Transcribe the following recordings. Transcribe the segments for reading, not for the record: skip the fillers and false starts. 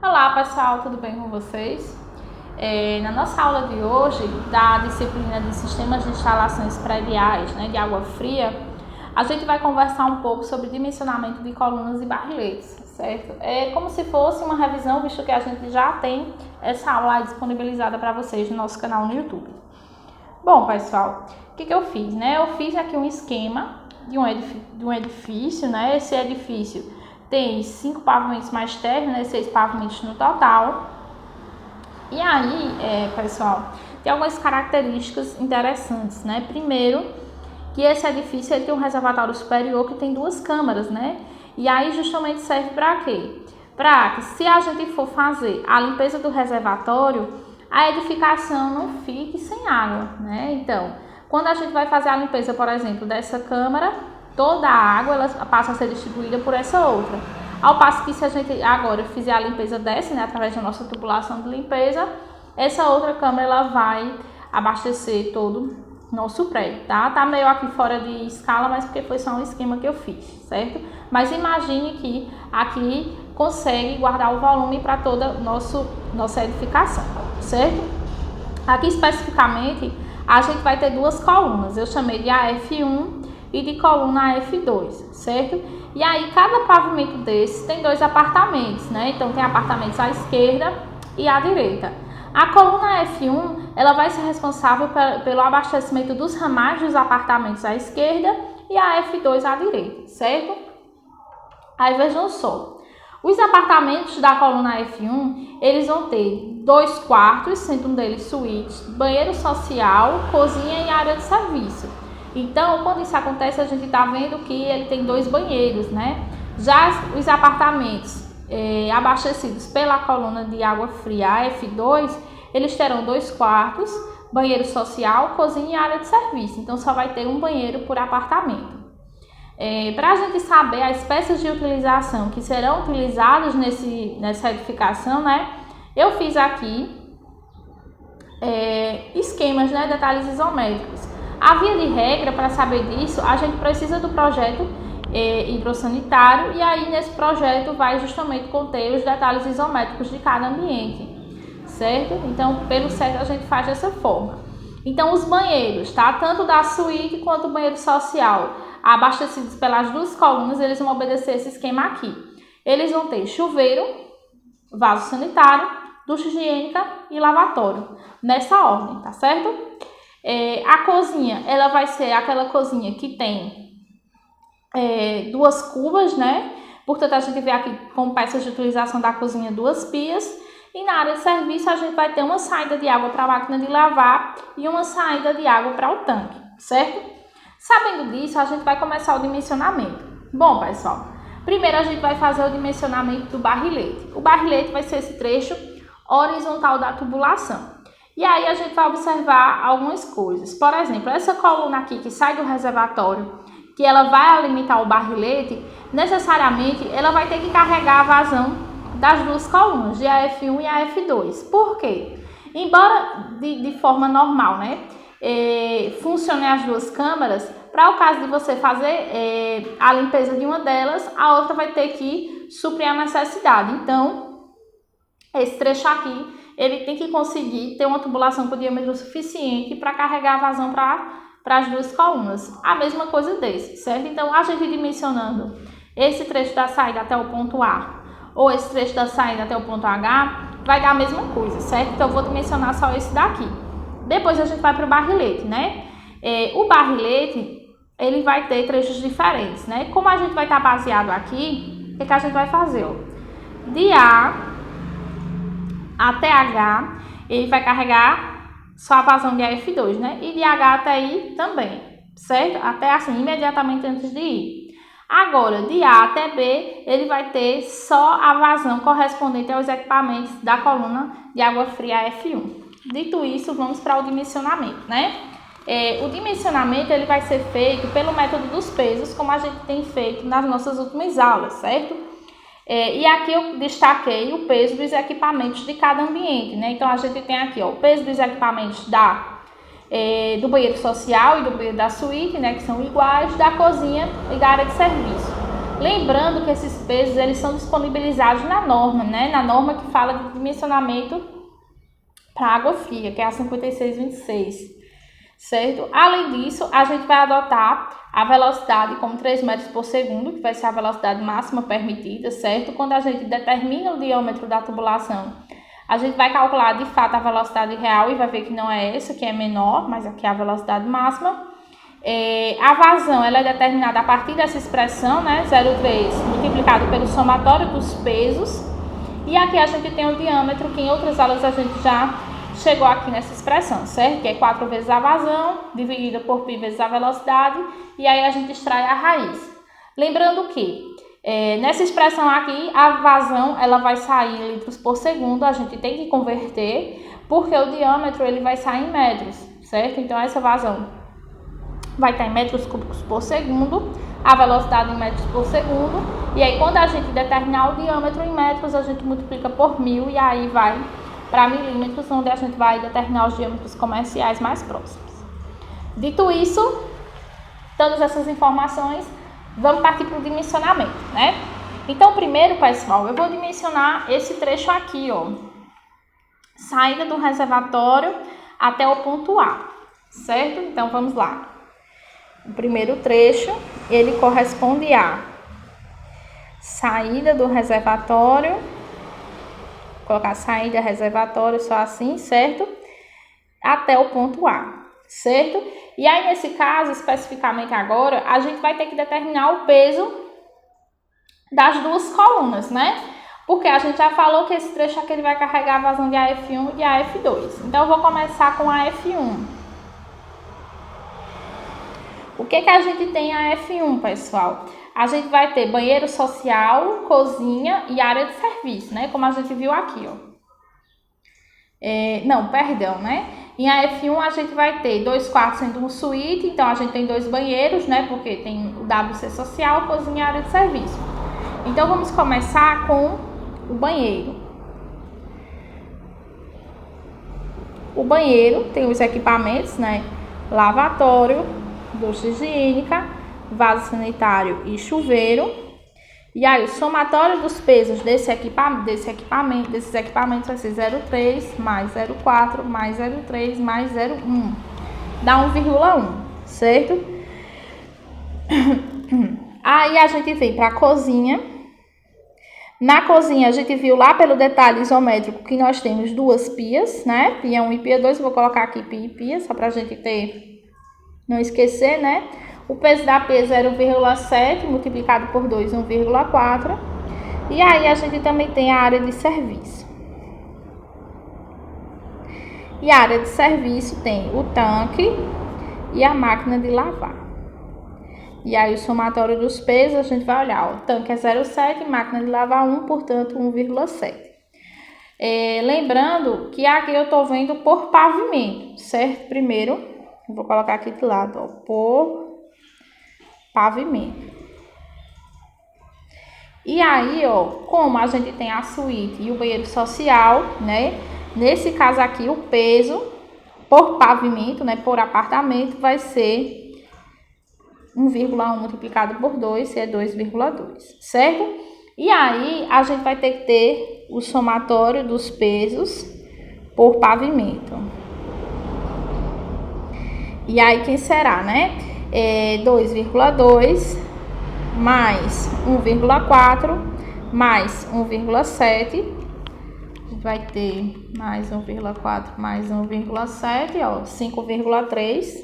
Olá pessoal, tudo bem com vocês? Na nossa aula de hoje, da disciplina de Sistemas de Instalações Prediais, de água fria, a gente vai conversar um pouco sobre dimensionamento de colunas e barriletes, certo? É como se fosse uma revisão, visto que a gente já tem essa aula disponibilizada para vocês no nosso canal no YouTube. Bom pessoal, o que eu fiz? Eu fiz aqui um esquema de um edifício, Esse edifício tem 5 pavimentos mais térreos, 6 pavimentos no total. E aí, pessoal, tem algumas características interessantes, Primeiro, que esse edifício tem um reservatório superior que tem 2 câmaras, E aí justamente serve para quê? Para que se a gente for fazer a limpeza do reservatório, a edificação não fique sem água, Então, quando a gente vai fazer a limpeza, por exemplo, dessa câmara, toda a água ela passa a ser distribuída por essa outra. Ao passo que se a gente agora fizer a limpeza dessa, através da nossa tubulação de limpeza, essa outra câmara ela vai abastecer todo o nosso prédio, Tá meio aqui fora de escala, mas porque foi só um esquema que eu fiz, certo? Mas imagine que aqui consegue guardar o volume para toda nossa edificação, certo? Aqui especificamente a gente vai ter 2 colunas, eu chamei de AF1 e de coluna AF2, certo? E aí cada pavimento desses tem 2 apartamentos, Então tem apartamentos à esquerda e à direita. A coluna F1 ela vai ser responsável pelo abastecimento dos ramais dos apartamentos à esquerda e a F2 à direita, certo? Aí vejam só, os apartamentos da coluna F1 eles vão ter 2 quartos, sendo um deles suítes, banheiro social, cozinha e área de serviço. Então, quando isso acontece, a gente está vendo que ele tem 2 banheiros, Já os apartamentos abastecidos pela coluna de água fria F2, eles terão 2 quartos, banheiro social, cozinha e área de serviço. Então, só vai ter um banheiro por apartamento. Para a gente saber as peças de utilização que serão utilizadas nessa edificação, eu fiz aqui esquemas, detalhes isométricos. A via de regra, para saber disso, a gente precisa do projeto hidrossanitário e aí nesse projeto vai justamente conter os detalhes isométricos de cada ambiente, certo? Então, pelo certo, a gente faz dessa forma. Então, os banheiros, Tanto da suíte quanto o banheiro social, abastecidos pelas 2 colunas, eles vão obedecer esse esquema aqui. Eles vão ter chuveiro, vaso sanitário, ducha higiênica e lavatório, nessa ordem, tá certo? A cozinha, ela vai ser aquela cozinha que tem 2 cubas, Portanto, a gente vê aqui com peças de utilização da cozinha 2 pias. E na área de serviço, a gente vai ter uma saída de água para a máquina de lavar e uma saída de água para o tanque, certo? Sabendo disso, a gente vai começar o dimensionamento. Bom, pessoal, primeiro a gente vai fazer o dimensionamento do barrilete. O barrilete vai ser esse trecho horizontal da tubulação. E aí a gente vai observar algumas coisas. Por exemplo, essa coluna aqui que sai do reservatório, que ela vai alimentar o barrilete, necessariamente ela vai ter que carregar a vazão das 2 colunas, de AF1 e AF2. Por quê? Embora de forma normal, funcionem as 2 câmaras, para o caso de você fazer a limpeza de uma delas, a outra vai ter que suprir a necessidade. Então, esse trecho aqui, ele tem que conseguir ter uma tubulação com diâmetro suficiente para carregar a vazão para as 2 colunas. A mesma coisa desse, certo? Então, a gente dimensionando esse trecho da saída até o ponto A ou esse trecho da saída até o ponto H, vai dar a mesma coisa, certo? Então, eu vou dimensionar só esse daqui. Depois, a gente vai para o barrilete, O barrilete, ele vai ter trechos diferentes, Como a gente vai estar baseado aqui, o que a gente vai fazer? De A até H, ele vai carregar só a vazão de AF2, E de H até I também, certo? Até assim, imediatamente antes de I. Agora, de A até B, ele vai ter só a vazão correspondente aos equipamentos da coluna de água fria F1. Dito isso, vamos para o dimensionamento, O dimensionamento ele vai ser feito pelo método dos pesos, como a gente tem feito nas nossas últimas aulas, certo? E aqui eu destaquei o peso dos equipamentos de cada ambiente, Então, a gente tem aqui o peso dos equipamentos do banheiro social e do banheiro da suíte, que são iguais, da cozinha e da área de serviço. Lembrando que esses pesos eles são disponibilizados na norma, né? Na norma que fala de dimensionamento para água fria, que é a 5626, certo? Além disso, a gente vai adotar a velocidade como 3 metros por segundo, que vai ser a velocidade máxima permitida, certo? Quando a gente determina o diâmetro da tubulação, a gente vai calcular de fato a velocidade real e vai ver que não é essa, que é menor, mas aqui é a velocidade máxima. A vazão ela é determinada a partir dessa expressão, né? 0,3 multiplicado pelo somatório dos pesos. E aqui a gente tem o diâmetro, que em outras aulas a gente já chegou aqui nessa expressão, certo? Que é 4 vezes a vazão, dividida por π vezes a velocidade, e aí a gente extrai a raiz. Lembrando que nessa expressão aqui, a vazão ela vai sair em litros por segundo, a gente tem que converter, porque o diâmetro ele vai sair em metros, certo? Então essa vazão vai estar em metros cúbicos por segundo, a velocidade em metros por segundo, e aí quando a gente determinar o diâmetro em metros, a gente multiplica por 1000 e aí vai para milímetros, onde a gente vai determinar os diâmetros comerciais mais próximos. Dito isso, todas essas informações, vamos partir para o dimensionamento, né? Então, primeiro, pessoal, eu vou dimensionar esse trecho aqui, ó. Saída do reservatório até o ponto A, certo? Então, vamos lá. O primeiro trecho, ele corresponde a saída do reservatório, vou colocar saída reservatório só assim, certo? Até o ponto A, certo? E aí, nesse caso, especificamente agora, a gente vai ter que determinar o peso das duas colunas, né? Porque a gente já falou que esse trecho aqui ele vai carregar a vazão de AF1 e de AF2. Então, eu vou começar com a AF1. O que a gente tem a F1, pessoal? A gente vai ter banheiro social, cozinha e área de serviço, né? Como a gente viu aqui, ó. Não, perdão, né? Em AF1 a gente vai ter 2 quartos sendo um suíte, então a gente tem 2 banheiros, né? Porque tem o WC social, cozinha e área de serviço. Então vamos começar com o banheiro. O banheiro tem os equipamentos, né? Lavatório, ducha higiênica, vaso sanitário e chuveiro. E aí o somatório dos pesos desses equipamentos vai ser 0,3 mais 0,4 mais 0,3 mais 0,1. Dá 1,1, certo? Aí a gente vem para a cozinha. Na cozinha a gente viu lá pelo detalhe isométrico que nós temos 2 pias, né? Pia 1 e pia 2, vou colocar aqui pia e pia, só para a gente não esquecer, né? O peso da pia é 0,7 multiplicado por 2, 1,4. E aí a gente também tem a área de serviço. E a área de serviço tem o tanque e a máquina de lavar. E aí o somatório dos pesos, a gente vai olhar, ó, o tanque é 0,7, máquina de lavar 1, portanto 1,7. Lembrando que aqui eu tô vendo por pavimento, certo? Primeiro, eu vou colocar aqui de lado, ó, por pavimento. E aí, ó, como a gente tem a suíte e o banheiro social, né? Nesse caso aqui, o peso por pavimento, né, por apartamento, vai ser 1,1 multiplicado por 2, que é 2,2, certo? E aí, a gente vai ter que ter o somatório dos pesos por pavimento. E aí, quem será, né? 2,2 mais 1,4 mais 1,7. A gente vai ter mais 1,4 mais 1,7, ó, 5,3.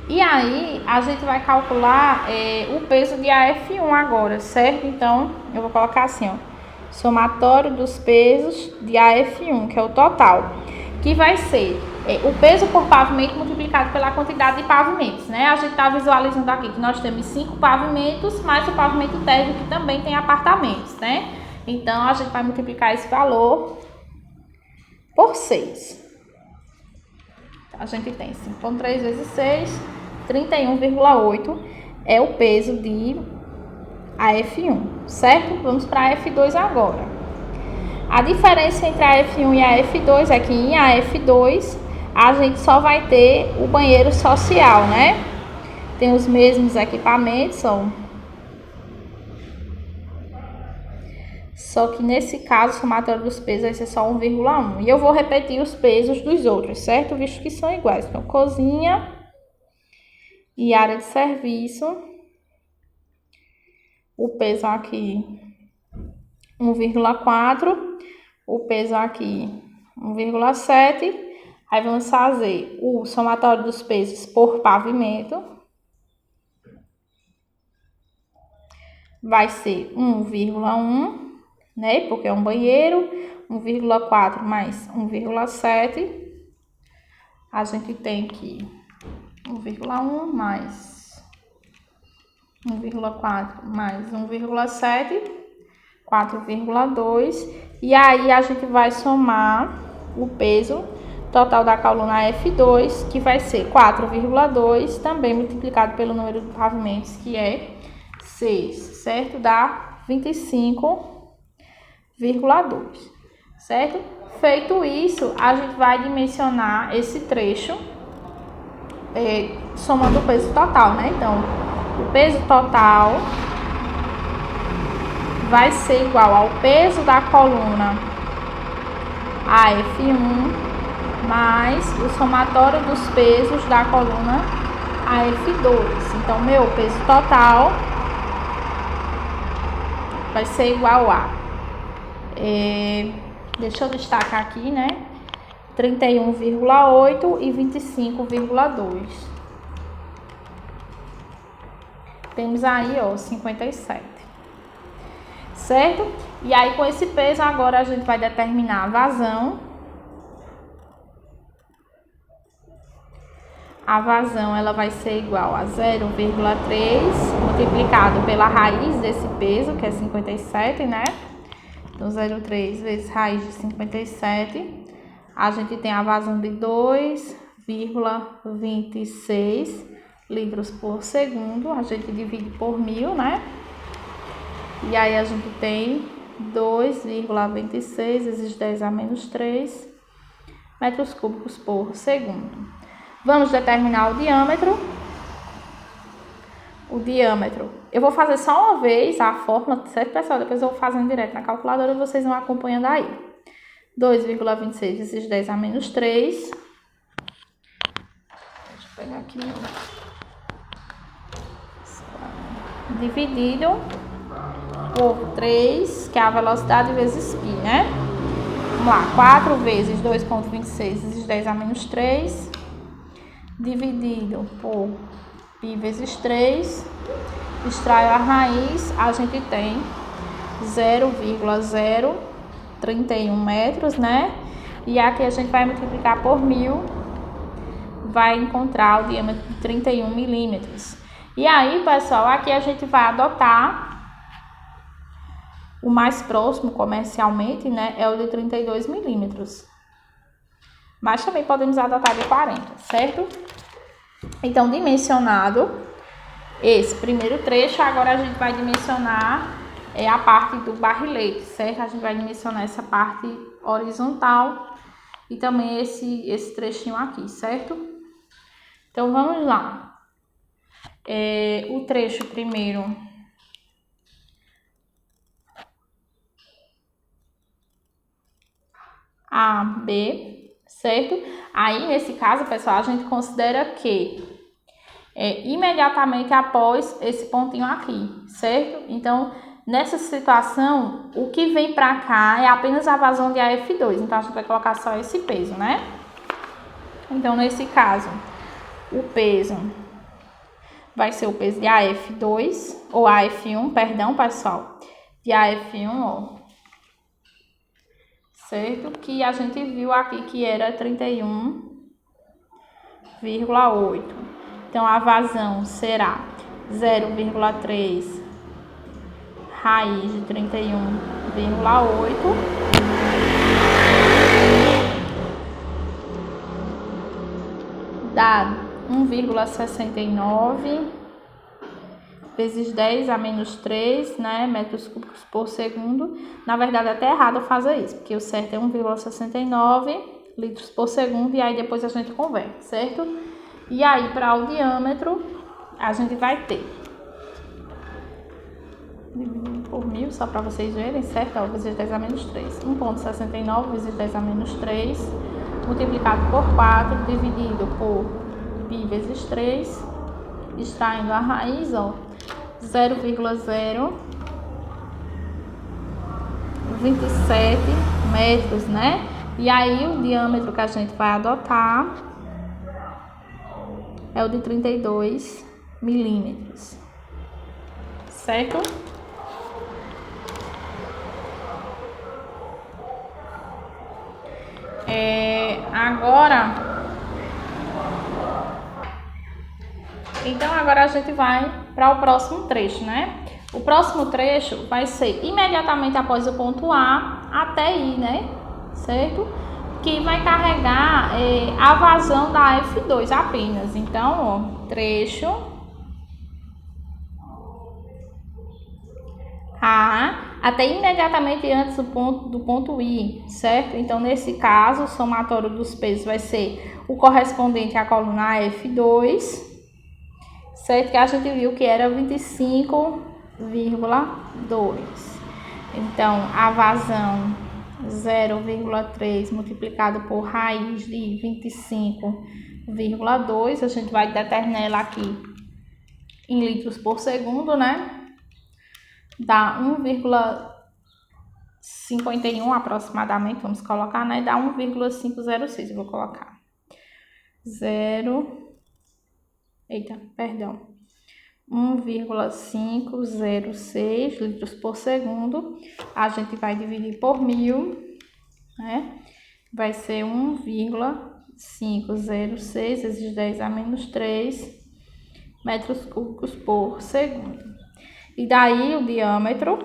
E aí, a gente vai calcular o peso de AF1 agora, certo? Então, eu vou colocar assim, ó, somatório dos pesos de AF1, que é o total, que vai ser o peso por pavimento multiplicado pela quantidade de pavimentos, né? A gente está visualizando aqui que nós temos 5 pavimentos, mais o pavimento térreo, que também tem apartamentos, né? Então, a gente vai multiplicar esse valor por 6. A gente tem 5,3 vezes 6, 31,8 é o peso de AF1, certo? Vamos para a F2 agora. A diferença entre a F1 e a F2 é que em AF2 a gente só vai ter o banheiro social, né? tem os mesmos equipamentos, ó. Só que nesse caso, o somatório dos pesos vai ser só 1,1. E eu vou repetir os pesos dos outros, certo? Visto que são iguais. Então, cozinha e área de serviço. O peso aqui, 1,4. O peso aqui, 1,7. Aí, vamos fazer o somatório dos pesos por pavimento. Vai ser 1,1. Né? Porque é um banheiro, 1,4 mais 1,7. A gente tem que 1,1 mais 1,4 mais 1,7, 4,2. E aí a gente vai somar o peso total da coluna F2, que vai ser 4,2, também multiplicado pelo número de pavimentos, que é 6, certo? Dá 25,2, certo? Feito isso, a gente vai dimensionar esse trecho somando o peso total, né? Então, o peso total vai ser igual ao peso da coluna AF1 mais o somatório dos pesos da coluna AF2. Então, meu peso total vai ser igual a deixa eu destacar aqui, né? 31,8 e 25,2. Temos aí, ó, 57. Certo? E aí, com esse peso, agora a gente vai determinar a vazão. A vazão, ela vai ser igual a 0,3 multiplicado pela raiz desse peso, que é 57, né? Então, 0,3 vezes raiz de 57, a gente tem a vazão de 2,26 litros por segundo. A gente divide por 1000, né? E aí, a gente tem 2,26 vezes 10 a menos 3 metros cúbicos por segundo. Vamos determinar o diâmetro. O diâmetro, eu vou fazer só uma vez a fórmula, certo, pessoal? Depois eu vou fazendo direto na calculadora e vocês vão acompanhando aí. 2,26 vezes 10 a menos 3. Deixa eu pegar aqui. Dividido por 3, que é a velocidade vezes π, né? Vamos lá, 4 vezes 2,26 vezes 10 a menos 3. Dividido por π vezes 3, extraio a raiz, a gente tem 0,031 metros, né? E aqui a gente vai multiplicar por 1000, vai encontrar o diâmetro de 31 milímetros. E aí, pessoal, aqui a gente vai adotar o mais próximo comercialmente, né? É o de 32 milímetros. Mas também podemos adotar de 40, certo? Então, dimensionado esse primeiro trecho, agora a gente vai dimensionar a parte do barrilete, certo? A gente vai dimensionar essa parte horizontal e também esse trechinho aqui, certo? Então, vamos lá. O trecho primeiro A, B, certo? Aí, nesse caso, pessoal, a gente considera que imediatamente após esse pontinho aqui, certo? Então, nessa situação, o que vem pra cá é apenas a vazão de AF2. Então, a gente vai colocar só esse peso, né? Então, nesse caso, o peso vai ser o peso de AF2, ou AF1, perdão, pessoal, de AF1, ó. Certo? Que a gente viu aqui que era 31,8. Então, a vazão será 0,3 raiz de 31,8. Dá 1,69 vezes 10 a menos 3, né, metros cúbicos por segundo. Na verdade, é até errado fazer isso, porque o certo é 1,69 litros por segundo, e aí depois a gente converte, certo? E aí, para o diâmetro, a gente vai ter, dividido por 1000, só para vocês verem, certo? Ó, vezes 10 a menos 3. 1,69 vezes 10 a menos 3, multiplicado por 4, dividido por π vezes 3, extraindo a raiz, ó, 0,027 metros, né? E aí o diâmetro que a gente vai adotar é o de 32 milímetros, certo? Agora a gente vai para o próximo trecho, né? O próximo trecho vai ser imediatamente após o ponto A até I, né? Certo? Que vai carregar a vazão da F2 apenas. Então, ó, trecho A até imediatamente antes do ponto I, certo? Então, nesse caso, o somatório dos pesos vai ser o correspondente à coluna F2, certo? Que a gente viu que era 25,2. Então, a vazão 0,3 multiplicado por raiz de 25,2, a gente vai determinar ela aqui em litros por segundo, né? Dá 1,51 aproximadamente, vamos colocar, né? Dá 1,506, eu vou colocar 1,506 litros por segundo. A gente vai dividir por 1000, né? Vai ser 1,506 vezes 10 a menos 3 metros cúbicos por segundo. E daí o diâmetro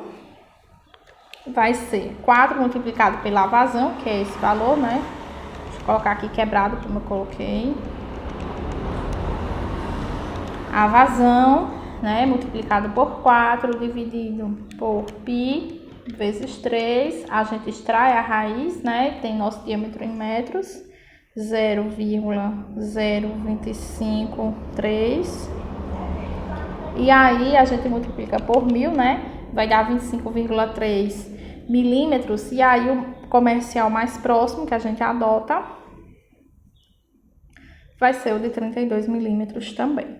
vai ser 4 multiplicado pela vazão, que é esse valor, né? Deixa eu colocar aqui quebrado, como eu coloquei. A vazão, né, multiplicado por 4, dividido por π vezes 3. A gente extrai a raiz, né? Tem nosso diâmetro em metros, 0,0253. E aí a gente multiplica por 1000, né? Vai dar 25,3 milímetros. E aí o comercial mais próximo que a gente adota vai ser o de 32 milímetros também.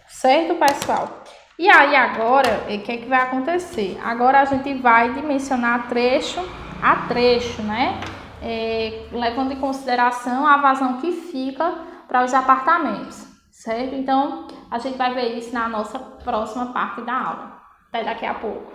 Certo, pessoal? E aí agora, o que é que vai acontecer? Agora a gente vai dimensionar trecho a trecho, né? Levando em consideração a vazão que fica para os apartamentos, certo? Então, a gente vai ver isso na nossa próxima parte da aula. Até daqui a pouco.